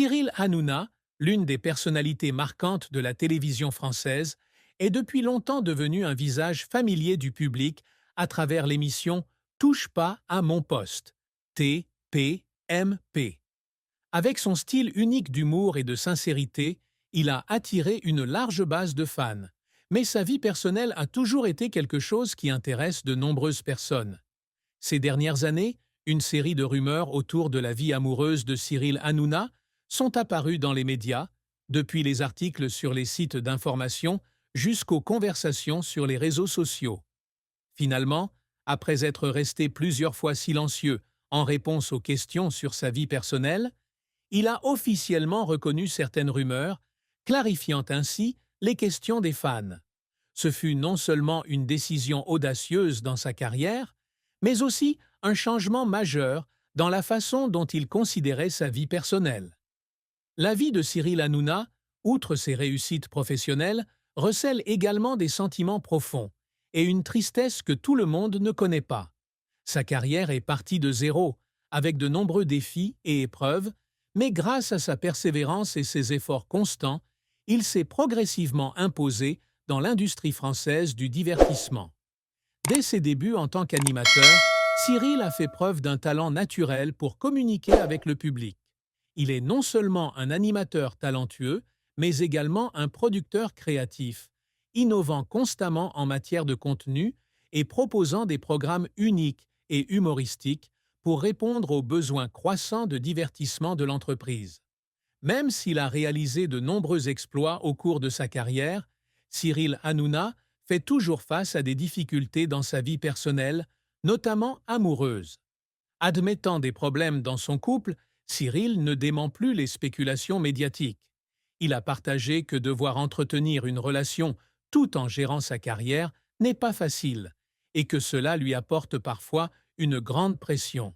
Cyril Hanouna, l'une des personnalités marquantes de la télévision française, est depuis longtemps devenu un visage familier du public à travers l'émission Touche pas à mon poste, TPMP. Avec son style unique d'humour et de sincérité, il a attiré une large base de fans. Mais sa vie personnelle a toujours été quelque chose qui intéresse de nombreuses personnes. Ces dernières années, une série de rumeurs autour de la vie amoureuse de Cyril Hanouna sont apparues dans les médias, depuis les articles sur les sites d'information jusqu'aux conversations sur les réseaux sociaux. Finalement, après être resté plusieurs fois silencieux en réponse aux questions sur sa vie personnelle, il a officiellement reconnu certaines rumeurs, clarifiant ainsi les questions des fans. Ce fut non seulement une décision audacieuse dans sa carrière, mais aussi un changement majeur dans la façon dont il considérait sa vie personnelle. La vie de Cyril Hanouna, outre ses réussites professionnelles, recèle également des sentiments profonds et une tristesse que tout le monde ne connaît pas. Sa carrière est partie de zéro, avec de nombreux défis et épreuves, mais grâce à sa persévérance et ses efforts constants, il s'est progressivement imposé dans l'industrie française du divertissement. Dès ses débuts en tant qu'animateur, Cyril a fait preuve d'un talent naturel pour communiquer avec le public. Il est non seulement un animateur talentueux, mais également un producteur créatif, innovant constamment en matière de contenu et proposant des programmes uniques et humoristiques pour répondre aux besoins croissants de divertissement de l'entreprise. Même s'il a réalisé de nombreux exploits au cours de sa carrière, Cyril Hanouna fait toujours face à des difficultés dans sa vie personnelle, notamment amoureuse. Admettant des problèmes dans son couple, Cyril ne dément plus les spéculations médiatiques. Il a partagé que devoir entretenir une relation tout en gérant sa carrière n'est pas facile et que cela lui apporte parfois une grande pression.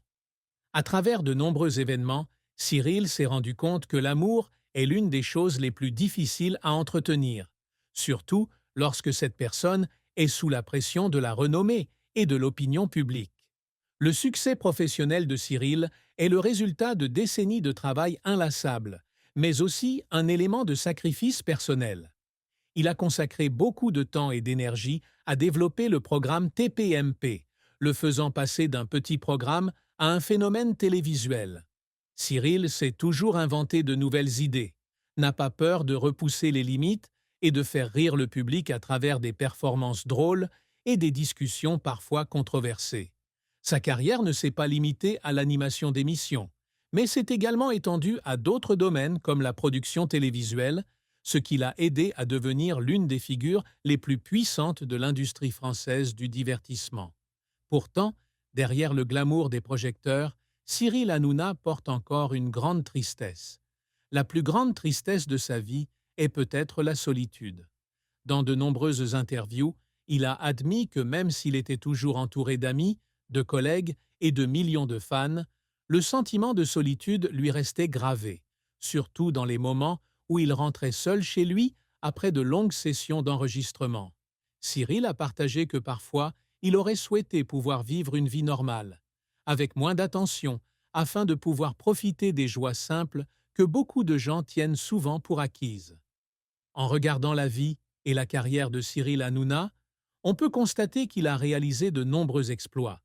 À travers de nombreux événements, Cyril s'est rendu compte que l'amour est l'une des choses les plus difficiles à entretenir, surtout lorsque cette personne est sous la pression de la renommée et de l'opinion publique. Le succès professionnel de Cyril est le résultat de décennies de travail inlassable, mais aussi un élément de sacrifice personnel. Il a consacré beaucoup de temps et d'énergie à développer le programme TPMP, le faisant passer d'un petit programme à un phénomène télévisuel. Cyril s'est toujours inventé de nouvelles idées, n'a pas peur de repousser les limites et de faire rire le public à travers des performances drôles et des discussions parfois controversées. Sa carrière ne s'est pas limitée à l'animation d'émissions, mais s'est également étendue à d'autres domaines comme la production télévisuelle, ce qui l'a aidé à devenir l'une des figures les plus puissantes de l'industrie française du divertissement. Pourtant, derrière le glamour des projecteurs, Cyril Hanouna porte encore une grande tristesse. La plus grande tristesse de sa vie est peut-être la solitude. Dans de nombreuses interviews, il a admis que même s'il était toujours entouré d'amis, de collègues et de millions de fans, le sentiment de solitude lui restait gravé, surtout dans les moments où il rentrait seul chez lui après de longues sessions d'enregistrement. Cyril a partagé que parfois, il aurait souhaité pouvoir vivre une vie normale, avec moins d'attention, afin de pouvoir profiter des joies simples que beaucoup de gens tiennent souvent pour acquises. En regardant la vie et la carrière de Cyril Hanouna, on peut constater qu'il a réalisé de nombreux exploits,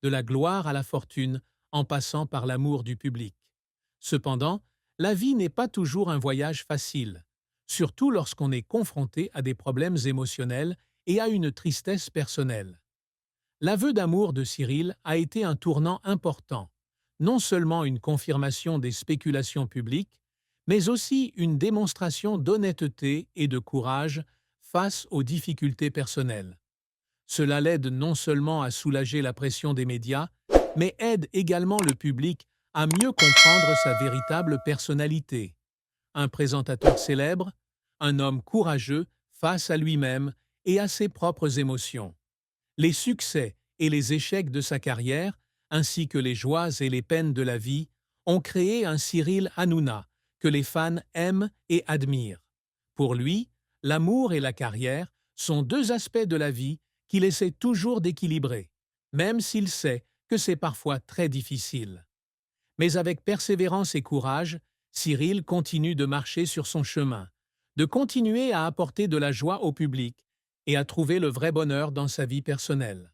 de la gloire à la fortune, en passant par l'amour du public. Cependant, la vie n'est pas toujours un voyage facile, surtout lorsqu'on est confronté à des problèmes émotionnels et à une tristesse personnelle. L'aveu d'amour de Cyril a été un tournant important, non seulement une confirmation des spéculations publiques, mais aussi une démonstration d'honnêteté et de courage face aux difficultés personnelles. Cela l'aide non seulement à soulager la pression des médias, mais aide également le public à mieux comprendre sa véritable personnalité. Un présentateur célèbre, un homme courageux face à lui-même et à ses propres émotions. Les succès et les échecs de sa carrière, ainsi que les joies et les peines de la vie, ont créé un Cyril Hanouna que les fans aiment et admirent. Pour lui, l'amour et la carrière sont deux aspects de la vie qu'il essaie toujours d'équilibrer, même s'il sait que c'est parfois très difficile. Mais avec persévérance et courage, Cyril continue de marcher sur son chemin, de continuer à apporter de la joie au public et à trouver le vrai bonheur dans sa vie personnelle.